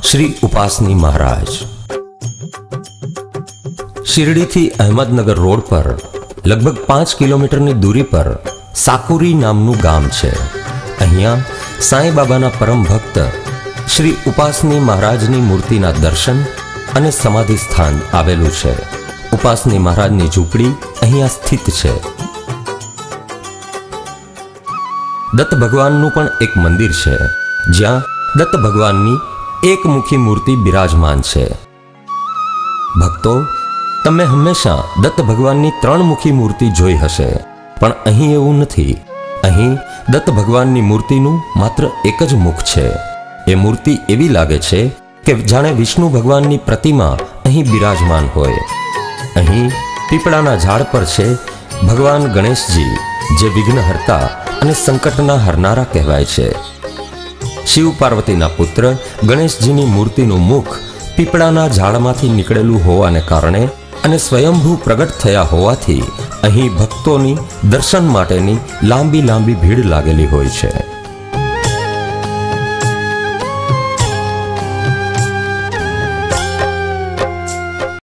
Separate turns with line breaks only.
श्री उपासनी महाराज। शिरडी थी अहमदनगर रोड पर लगभग 5 किलोमीटर की दूरी पर साकुरी नामनु गाम छे। अहिया साई बाबाना परम भक्त श्री उपासनी महाराजनी मूर्तिना दर्शन अने समाधि स्थान आवेलू छे। उपासनी महाराजनी झूंपड़ी अहिया स्थित छे। दत्त भगवाननु पण एक मंदिर छे, ज्यां दत्त भगवाननी एक मुखी मूर्ति बिराजमान छे। भक्तो, तमे हमेशा दत्त भगवाननी 3 मुखी मूर्ति जोई हशे, पण अहीं एवुं नथी। अहीं दत्त भगवाननी मूर्तिनुं मात्र एक ज मुख छे। ए मूर्ति एवी लागे छे के जाणे विष्णु भगवाननी प्रतिमा अहीं बिराजमान होय। अहीं पीपळाना झाड़ पर छे भगवान गणेशजी, जे विघ्नहर्ता अने संकटना हरनारा कहेवाय छे। शिव पार्वतीना पुत्र गणेशजीनी मूर्तिनुं मुख पीपळाना झाड़मांथी निकळेलुं होवाने कारणे अने स्वयंभू प्रगट थया होवाथी अहीं भक्तोनी दर्शन माटेनी लांबी लांबी भीड़ लागेली होय छे।